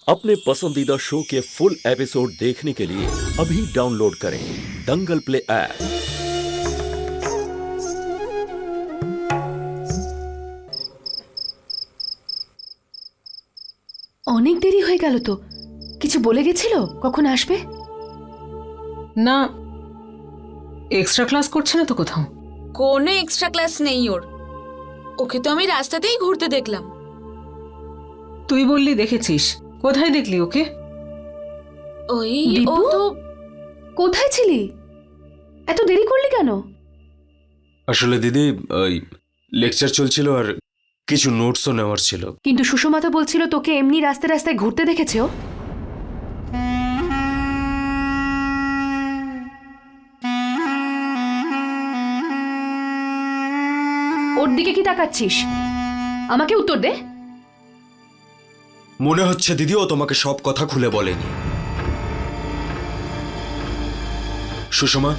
अपने पसंदीदा शो के फुल एपिसोड देखने के लिए अभी डाउनलोड करें दंगल प्ले ऐप। অনেক দেরি হয়ে গেল তো। কিছু বলে গেছিল কখন আসবে? না, এক্সট্রা ক্লাস করছে না তো কোথাও। কোনো এক্সট্রা ক্লাস নেই ওর। ওকে তো আমি রাস্তাতেই ঘুরতে দেখলাম। তুই বললি দেখেছিস, কোথায় দেখলি ওকে? ওই ও দীপু? তো কোথায় ছিলি? এত দেরি করলি কেন? আসলে দিদি ওই লেকচার চলছিল আর কিছু নোটসও নেওয়ার ছিল। কিন্তু সুষমা তো বলছিল তোকে এমনি রাস্তায় রাস্তায় ঘুরতে দেখেছে ও। ওর দিকে কি তাকাচ্ছিস? আমাকে উত্তর দে। মনে হচ্ছে দিদি ও তোমাকে সব কথা খুলে বলেনি। সুষমা,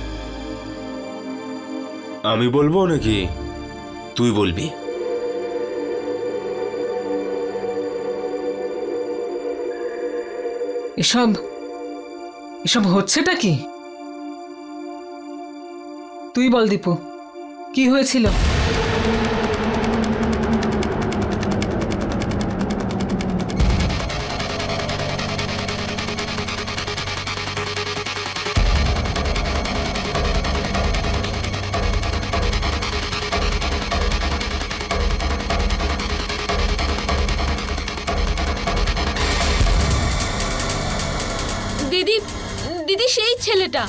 আমি বলবো নাকি তুই বলবি? এসব এসব হচ্ছেটা কি? তুই বল দীপু, কি হয়েছিল? দিদি দিদি সেই ছেলেটা।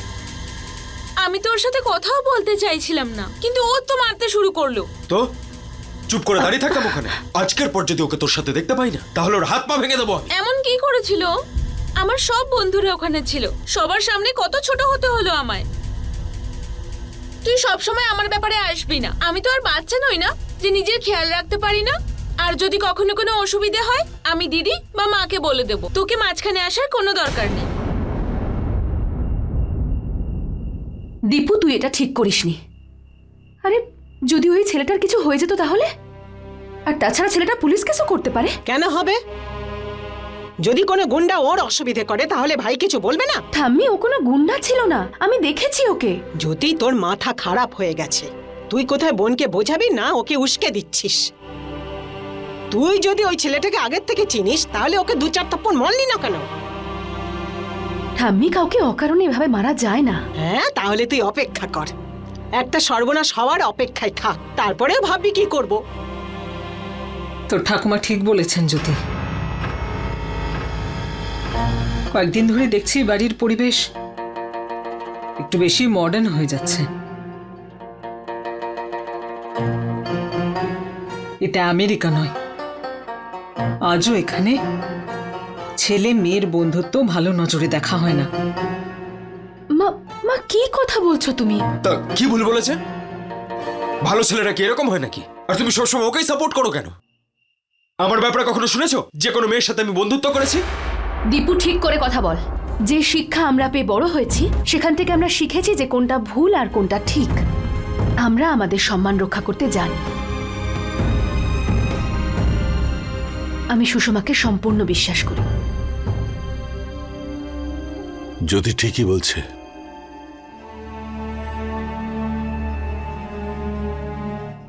আমি তো ওর সাথে কথাও বলতে চাইছিলাম না, কিন্তু ও তো মারতে শুরু করলো। তো চুপ করে দাঁড়িয়ে থাকতাম ওখানে? আজকের পর যদি ওকে তোর সাথে দেখতে পাই না তাহলে ওর হাত পা ভেঙে দেবো। এমন কি করেছিল? আমার সব বন্ধুরা ওখানে ছিল, সবার সামনে কত ছোট হতে হলো আমায়। তুই সব সময় আমার ব্যাপারে আসবি না। আমি তো আর বাচ্চা নই না যে নিজের খেয়াল রাখতে পারি না। আর যদি কখনো কোনো অসুবিধা হয় আমি দিদি বা মাকে বলে দেব। তোকে মাঝখানে আসার কোনো দরকার নেই। দীপু, তুই এটা ঠিক করিসনি। আরে যদি ওই ছেলেটার কিছু হয়ে যেত তাহলে? আর তাছাড়া ছেলেটা পুলিশ কেসও করতে পারে। কেন হবে? যদি কোনো গুন্ডা ওর অসুবিধে করে তাহলে ভাই কিছু বলবে না? ঠাম্মি, ও কোনো গুন্ডা ছিল না, আমি দেখেছি ওকে। যদি তোর মাথা খারাপ হয়ে গেছে, তুই কোথায় বোনকে বোঝাবি না ওকে উস্কে দিচ্ছিস? তুই যদি ওই ছেলেটাকে আগের থেকে চিনিস তাহলে ওকে দু চার থাপ্পড় মারলি না কেন? ঠাম্মি, কাউকে অকারণে এভাবে মারা যায় না। হ্যাঁ, তাহলে তুই অপেক্ষা কর। একটা সর্বনাশ হওয়ার অপেক্ষায় থাক, তারপরে ভাববি কি করব। তোর ঠাকুমা ঠিক বলেছেন জ্যোতি। কয়েকদিন ধরে দেখছি বাড়ির পরিবেশ একটু বেশি মডার্ন হয়ে যাচ্ছে। এটা আমেরিকা নয়। আজও এখানে ছেলে মেয়ের বন্ধুত্ব ভালো নজরে দেখা হয় না। মা, মা কি কথা বলছো তুমি? তা কি ভুল বলেছে? ভালো ছেলেরা কি এরকম হয় নাকি? আর তুমি সবসময় ওকেই সাপোর্ট করো কেন? আমার ব্যাপারে কখনো শুনেছো যে কোনো মেয়ের সাথে আমি বন্ধুত্ব করেছি? দীপু, ঠিক করে কথা বল। যে শিক্ষা আমরা পেয়ে বড় হয়েছি সেখান থেকে আমরা শিখেছি যে কোনটা ভুল আর কোনটা ঠিক। আমরা আমাদের সম্মান রক্ষা করতে জানি। আমি সুষমাকে সম্পূর্ণ বিশ্বাস করি। যদি ঠিকই বলছে।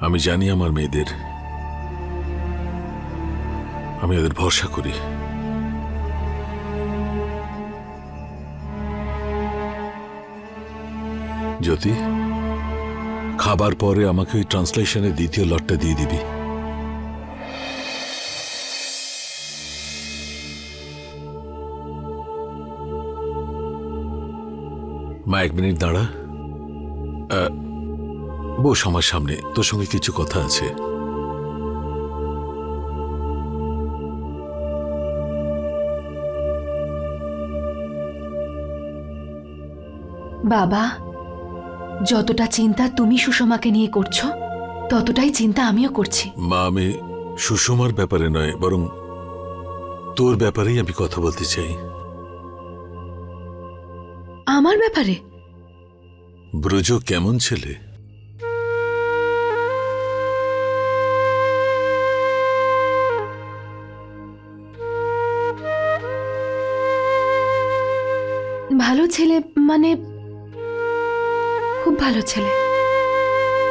আমি জানি আমার মেয়েদের, আমি ওদের ভরসা করি। জ্যোতি, খাবার পরে আমাকে ওই ট্রান্সলেশনের দ্বিতীয় লটটা দিয়ে দিবি। মা, 1 মিনিট দাঁড়া। বস আমার সামনে, তোর সঙ্গে কিছু কথা আছে। বাবা, যতটা চিন্তা তুমি সুষমাকে নিয়ে করছো ততটাই চিন্তা আমিও করছি। মা, আমি সুষমার ব্যাপারে নয়, বরং তোর ব্যাপারেই আমি কথা বলতে চাই। আমার ব্যাপারে? ব্রজ কেমন ছেলে? ভালো ছেলে মানে খুব ভালো ছেলে।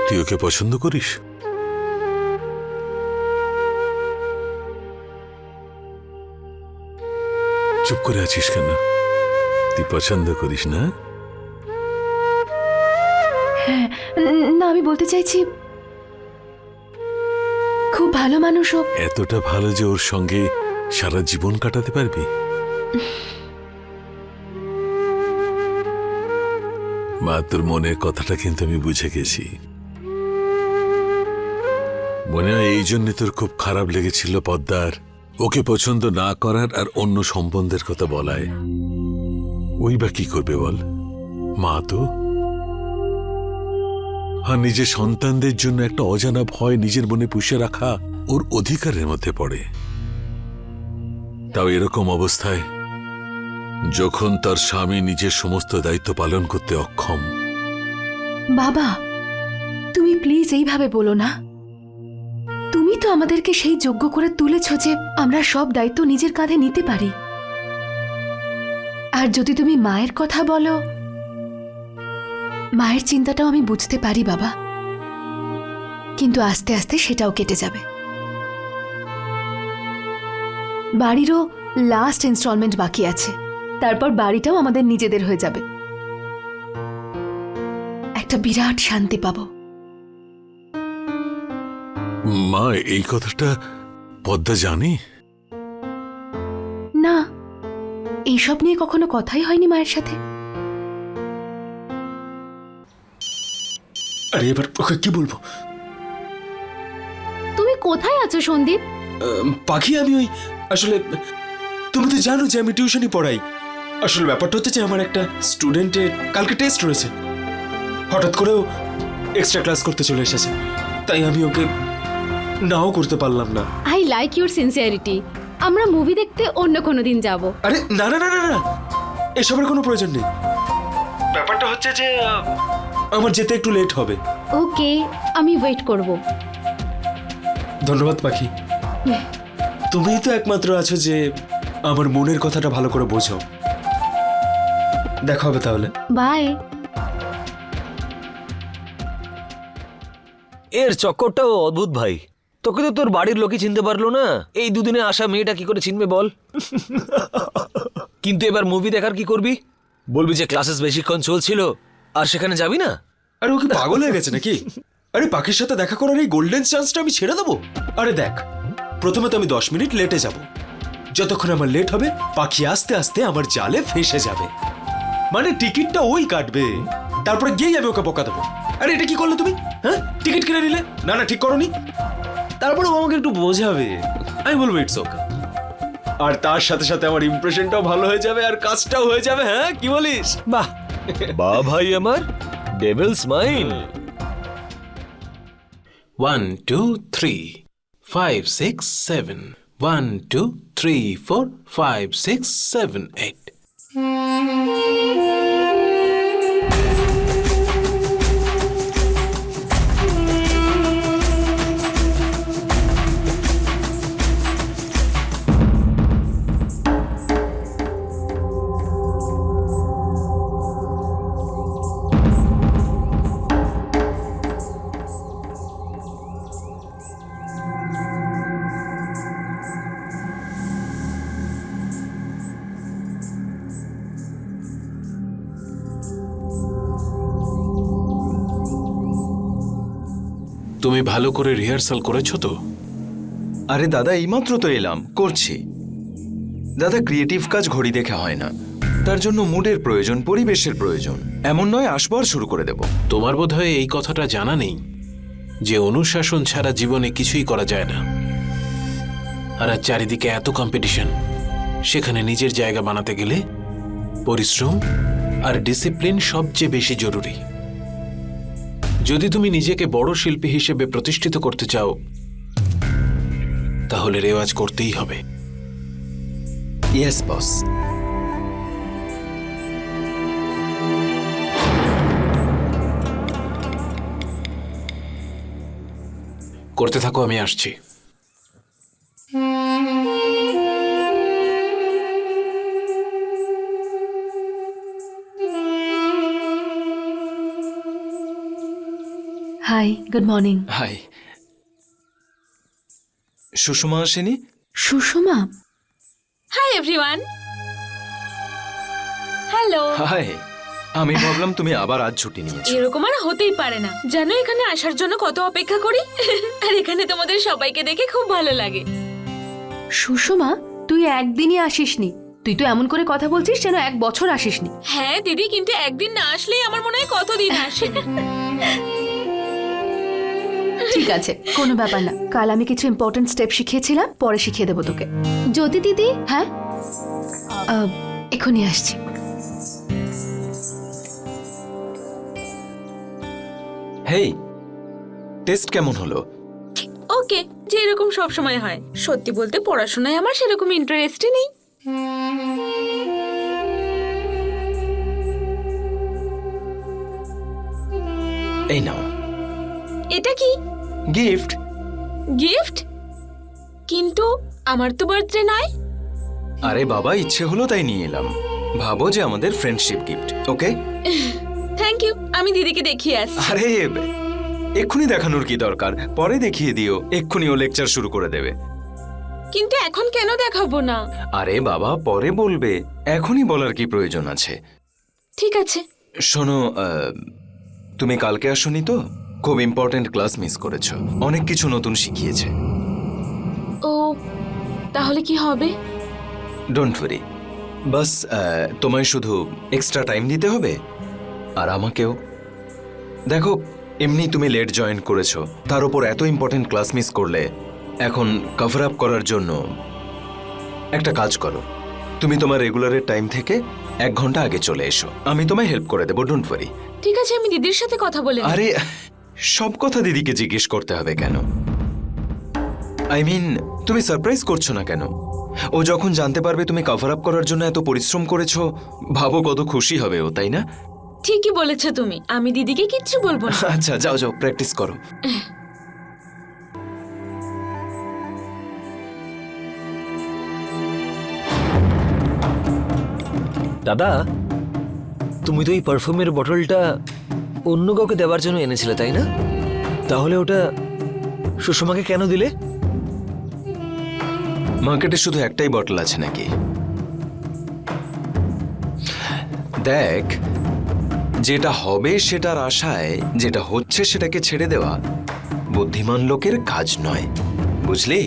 তুই ওকে পছন্দ করিস? চুপ করে আছিস কেন? তুই পছন্দ করিস না? হ্যাঁ, না আমি বলতে চাইছি খুব ভালো মানুষও। এতটা ভালো যে ওর সঙ্গে সারা জীবন কাটাতে পারবি? মা, তোর মনের কথাটা কিন্তু আমি বুঝে গেছি। মনে হয় এই জন্য তোর খুব খারাপ লেগেছিল পদ্মার ওকে পছন্দ না করার আর অন্য সম্বন্ধের কথা বলায়। ওই বা কি করবে বল? মা তো। আর নিজের সন্তানদের জন্য একটা অজানা ভয় নিজের মনে পুষে রাখা ওর অধিকারের মধ্যে পড়ে। তাও এরকম অবস্থায় যখন তার স্বামী নিজের সমস্ত দায়িত্ব পালন করতে অক্ষম। বাবা, তুমি প্লিজ এইভাবে বলো না। তুমি তো আমাদেরকে সেই যোগ্য করে তুলেছ যে আমরা সব দায়িত্ব নিজের কাঁধে নিতে পারি। আর যদি তুমি মায়ের কথা বলো, মায়ের চিন্তাটাও আমি বুঝতে পারি বাবা, কিন্তু আস্তে আস্তে সেটাও কেটে যাবে। বাড়িরও লাস্ট ইনস্টলমেন্ট বাকি আছে, তারপর বাড়িটাও আমাদের নিজেদের হয়ে যাবে। একটা বিরাট শান্তি পাবো। মা, এই কথাটা পদ্মা জানে? না, এইসব নিয়ে কখনো কথাই হয়নি মায়ের সাথে। আরে এবার ওকে কি বলবো? তুমি কোথায় আছো সন্দীপ? পাখি, আমি ওই আসলে তুমি তো জানো যে আমি টিউশনই পড়াই। আসলে ব্যাপারটা হচ্ছে যে আমার একটা স্টুডেন্টের কালকে টেস্ট রয়েছে। হঠাৎ করেও এক্সট্রা ক্লাস করতে চলে এসেছে, তাই আমি ওকে নাও করতে পারলাম না। I like your sincerity. আমরা মুভি দেখতে অন্য কোনো দিন যাব। আরে না না না না না, এসবের কোনো প্রয়োজন নেই। ব্যাপারটা হচ্ছে যে আমার যেতে একটু লেট হবে। ওকে, আমি ওয়েট করব। ধন্যবাদ পাখি, তুমিই তো একমাত্র আছো যে আমার মনের কথাটা ভালো করে বোঝো। দেখা হবে তাহলে। বাই। এর চক্করটাও অদ্ভুত ভাই। তোকে তো তোর বাড়ির লোকই চিনতে পারলো না, এই দুদিনে আসা মেয়েটা কি করে চিনবে বল? কিন্তু এবার মুভি দেখার কি করবি? বলবি যে ক্লাসেস বেশিক্ষণ চলছিল আর সেখানে যাবি না? আরে ও কি পাগল হয়ে গেছে নাকি? আরে পাখির সাথে দেখা করার এই গোল্ডেন চান্সটা আমি ছেড়ে দেবো? আরে দেখ, প্রথমে তো আমি 10 মিনিট লেটে যাব। যতক্ষণ আমার লেট হবে পাখি আস্তে আস্তে আমার জালে ফেসে যাবে। মানে টিকিটটা ওই কাটবে, তারপরে গিয়েই আমি ওকে বকা দেবো। আরে এটা কি করলে তুমি? হ্যাঁ, টিকিট কিনে নিলে? না না, ঠিক করনি। তারপরে ও আমাকে একটু বোঝাবে, আমি বলবো ইটস ওকে। আর তার সাথে সাথে আমার ইমপ্রেশনটাও ভালো হয়ে যাবে আর কাজটাও হয়ে যাবে। হ্যাঁ, কি বলিস? বাহ বাহ ভাই আমার, ডেভিলস মাইন্ড। 1 2 3 5 6 7 1 2 3 4 5 6 7 8 তুমি ভালো করে রিহার্সাল করেছো তো? আরে দাদা, এইমাত্র তো এলাম, করছি। দাদা, ক্রিয়েটিভ কাজ ঘড়ি দেখে হয় না, তার জন্য মুডের প্রয়োজন, পরিবেশের প্রয়োজন। এমন নয় আসবো আর শুরু করে দেব। তোমার বোধহয় এই কথাটা জানা নেই যে অনুশাসন ছাড়া জীবনে কিছুই করা যায় না। আর আজ চারিদিকে এত কম্পিটিশন, সেখানে নিজের জায়গা বানাতে গেলে পরিশ্রম আর ডিসিপ্লিন সবচেয়ে বেশি জরুরি। যদি তুমি নিজেকে বড় শিল্পী হিসেবে প্রতিষ্ঠিত করতে চাও, তাহলে রেওয়াজ করতেই হবে। Yes boss. করতে থাকো, আমি আসছি। Hi, good morning. Hi. Sushma আসেনি? Sushma? Hi everyone. Hello. Hi. আমি ভাবলাম তুমি আবার আজ ছুটি নিয়েছো। এরকম আর হতেই পারে না, জানো এখানে আসার জন্য কত অপেক্ষা করি। আর এখানে তোমাদের সবাইকে দেখে খুব ভালো লাগে। সুষমা, তুই একদিনই আসিসনি। তুই তো এমন করে কথা বলছিস যেন 1 বছর আসিসনি। হ্যাঁ দিদি, কিন্তু একদিন না আসলেই আমার মনে হয় কতদিন আসে। ঠিক আছে, কোনো ব্যাপার না। কাল আমি কিছু ইম্পর্টেন্ট স্টেপ শিখিয়েছিলাম, পরে শিখিয়ে দেবো তোকে। জ্যোতি দিদি, হ্যাঁ, এখনই আসছি। হেই, টেস্ট কেমন হলো? ওকে, যে এরকম সব সময় হয়। সত্যি বলতে পড়াশোনায় আমার সেরকম ইন্টারেস্টই নেই। এই নাও এটা কি? গিফট। গিফট? কিন্তু আমার তো বার্থডে নয়। আরে বাবা, ইচ্ছে হলো তাই নিয়ে এলাম। ভাবো যে আমাদের friendship gift. Okay, thank you. আমি দিদিকে দেখিয়ে আসছি। আরে এক্ষুনি দেখানোর কি দরকার? পরে দেখিয়ে দিও। এক্ষুনি ও লেকচার শুরু করে দেবে। কিন্তু এখন কেন দেখাবো না? আরে বাবা, পরে বলবে, এখনই বলার কি প্রয়োজন আছে? ঠিক আছে। শোনো, তুমি কালকে আসোনি তো? খুব ইম্পর্টেন্ট ক্লাস মিস করেছো। অনেক কিছু নতুন শিখিয়েছে। ও, তাহলে কি হবে? ডোন্ট ওয়ারি, বাস তোমায় শুধু এক্সট্রা টাইম দিতে হবে, আর আমাকেও। দেখো, এমনি তুমি লেট জয়েন করেছো, তার উপর এত ইম্পর্টেন্ট ক্লাস মিস করলে। এখন কভার আপ করার জন্য একটা কাজ করো, তুমি তোমার রেগুলারের টাইম থেকে 1 ঘন্টা আগে চলে এসো। আমি তোমায় হেল্প করে দেবো, ডোন্ট ওয়ারি। ঠিক আছে, আমি দিদির সাথে কথা বলে নেব। আরে সব কথা দিদিকে জিজ্ঞেস করতে হবে কেন? আই মিন, তুমি সারপ্রাইজ করছো না কেন? ও যখন জানতে পারবে তুমি কভার আপ করার জন্য এত পরিশ্রম করেছো, ভাবো কত খুশি হবে ও, তাই না? ঠিকই বলেছো তুমি, আমি দিদিকে কিচ্ছু বলবো না। আচ্ছা, যাও যাও, প্র্যাকটিস করো। দাদা, তুমি তো এই পারফিউমের বটলটা অন্য কাউকে দেওয়ার জন্য এনেছিলে, তাই না? তাহলে ওটা সুষমাকে কেন দিলে? মার্কেটে শুধু একটাই বটল আছে নাকি? দেখ, যেটা হবে সেটার আশায় যেটা হচ্ছে সেটাকে ছেড়ে দেওয়া বুদ্ধিমান লোকের কাজ নয়, বুঝলি?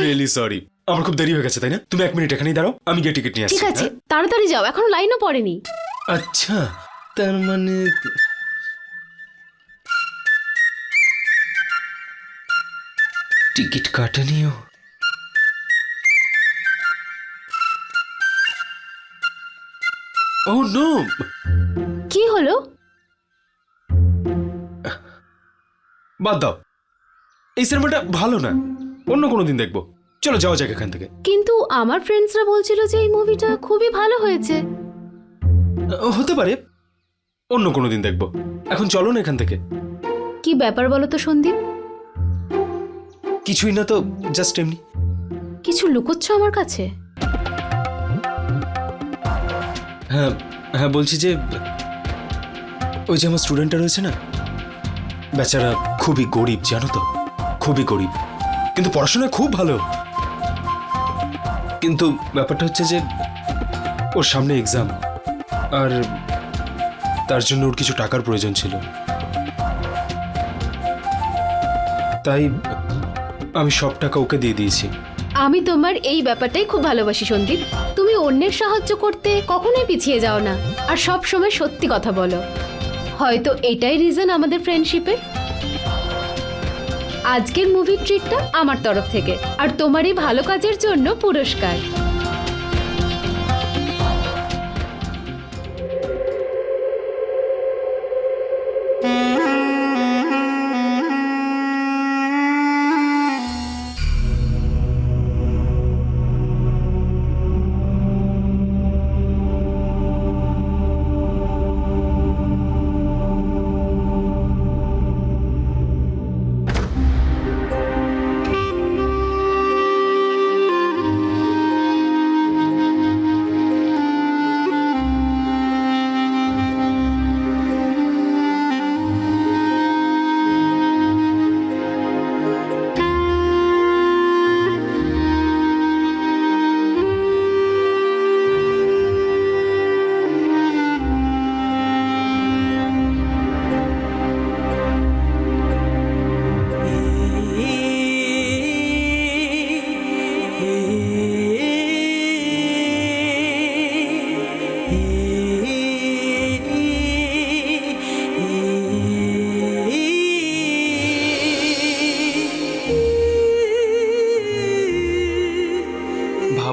রিয়েলি সরি, আমার খুব দেরি হয়ে গেছে, তাই না? তুমি 1 মিনিট এখানেই দাঁড়াও, আমি গিয়ে টিকিট নিয়ে আসছি। ঠিক আছে, তাড়াতাড়ি যাও, এখনো লাইনও পড়েনি। আচ্ছা, তার মানে টিকিট কাটেনিও। ও নো, কি হলো? বাদ দাও, এই সিনেমাটা ভালো না, অন্য কোনো দিন দেখবো। চলো যাওয়া যাক এখান থেকে। কিন্তু আমার ফ্রেন্ডসরা বলছিল যে এই মুভিটা খুবই ভালো হয়েছে। হতে পারে, অন্য কোনো দিন দেখবো। এখন চলো না এখান থেকে। কি ব্যাপার বলো তো সন্দীপ? কিছুই না তো, জাস্ট এমনি। কিছু লুকোচ্ছ আমার কাছে? হ্যাঁ হ্যাঁ, বলছি যে ওই যে আমার স্টুডেন্টটা রয়েছে না, বেচারা খুবই গরিব, জানো তো, খুবই গরিব, কিন্তু পড়াশোনায় খুব ভালো। কিন্তু ব্যাপারটা হচ্ছে যে ওর সামনে এক্সাম, আর তার জন্য ওর কিছু টাকার প্রয়োজন ছিল। তাই আমি সব টাকা ওকে দিয়ে দিয়েছি। আমি তোমার এই ব্যাপারটাই খুব ভালোবাসি সন্দীপ। তুমি অন্যের সাহায্য করতে কখনোই পিছিয়ে যাও না, আর সব সময় সত্যি কথা বলো। হয়তো এটাই রিজন আমাদের ফ্রেন্ডশিপের। আজকের মুভি ট্রিটটা আমার তরফ থেকে, আর তোমার এই ভালো কাজের জন্য পুরস্কার।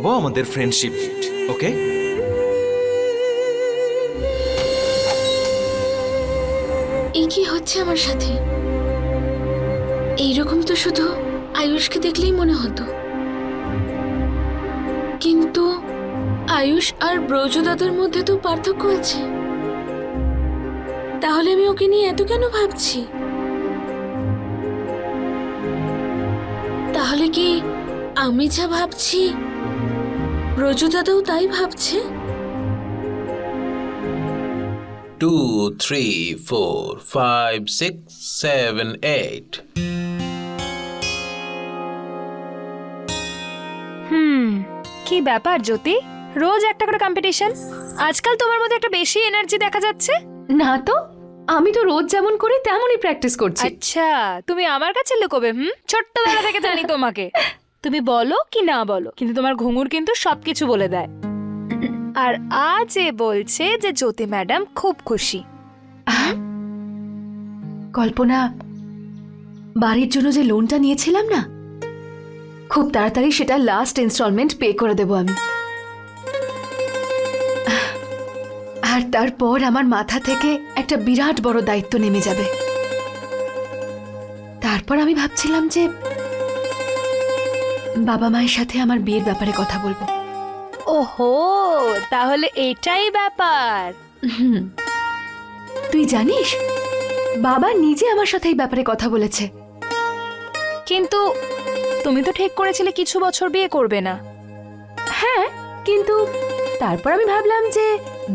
পাবো আমাদের ফ্রেন্ডশিপ মিট, ওকে? এই কি হচ্ছে আমার সাথে? এইরকম তো শুধু আয়ুষকে দেখলেই মনে হতো, কিন্তু আয়ুষ আর ব্রজ দাদার মধ্যে তো পার্থক্য আছে। তাহলে আমি ওকে নিয়ে এত কেন ভাবছি? তাহলে কি আমি যা ভাবছি ব্রজ দাদাও তাই ভাবছে? 2, 3, 4, 5, 6, 7, 8. কি ব্যাপার জ্যোতি, রোজ একটা করে কম্পিটিশন? আজকাল তোমার মধ্যে একটা বেশি এনার্জি দেখা যাচ্ছে। না তো, আমি তো রোজ যেমন করি তেমনই প্র্যাকটিস করছি। আচ্ছা, তুমি আমার কাছে লুকোবে? ছোট্টবেলা থেকে জানি তোমাকে। তুমি বলো কি না বলো, কিন্তু তোমার ঘুঙুর কিন্তু সবকিছু বলে দেয়। আর আজ এ বলছে যে জ্যোতি ম্যাডাম খুব খুশি। কল্পনা, বাড়ির জন্য যে লোনটা নিয়েছিলাম না, খুব তাড়াতাড়ি সেটা লাস্ট ইনস্টলমেন্ট পে করে দেব আমি। আর তারপর আমার মাথা থেকে একটা বিরাট বড় দায়িত্ব নেমে যাবে। তারপর আমি ভাবছিলাম যে বাবা মায়ের সাথে আমার বিয়ের ব্যাপারে কথা বলবো। ওহো, তাহলে এটাই ব্যাপার। তুই জানিস, বাবা নিজে আমার সাথে এই ব্যাপারে কথা বলেছে। কিন্তু তুমি তো ঠিক করেছিলে কিছু বছর বিয়ে করবে না। হ্যাঁ, কিন্তু তারপর আমি ভাবলাম যে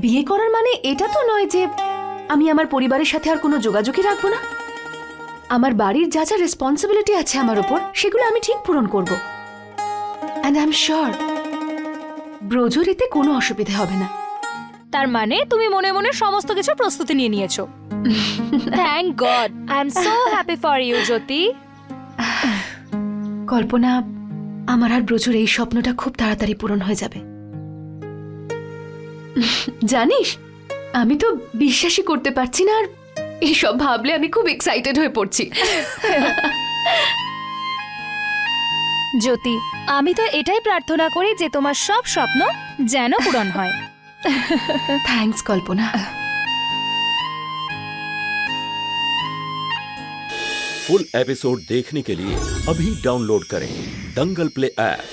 বিয়ে করার মানে এটা তো নয় যে আমি আমার পরিবারের সাথে আর কোনো যোগাযোগই রাখবো না। আমার বাড়ির যা যা রেসপন্সিবিলিটি আছে আমার উপর, সেগুলো আমি ঠিক পূরণ করব। অ্যান্ড আই এম শিওর ব্রজর এতে কোনো অসুবিধা হবে না। তার মানে তুমি মনে মনে সমস্ত কিছু প্রস্তুতি নিয়ে নিয়েছো। Thank God, I am so happy for you Jyoti. Kalpana, আমার আর ব্রজর এই স্বপ্নটা খুব তাড়াতাড়ি পূরণ হয়ে যাবে। জানিস, আমি তো বিশ্বাসই করতে পারছি না, আর এইসব ভাবলে আমি খুব এক্সাইটেড হয়ে পড়ছি। জ্যোতি, আমি তো এটাই প্রার্থনা করি যে তোমার সব স্বপ্ন যেন পূরণ হয়। থ্যাঙ্কস কল্পনা। फुल एपिसोड देखने के लिए अभी डाउनलोड करें दंगल प्ले ऐप।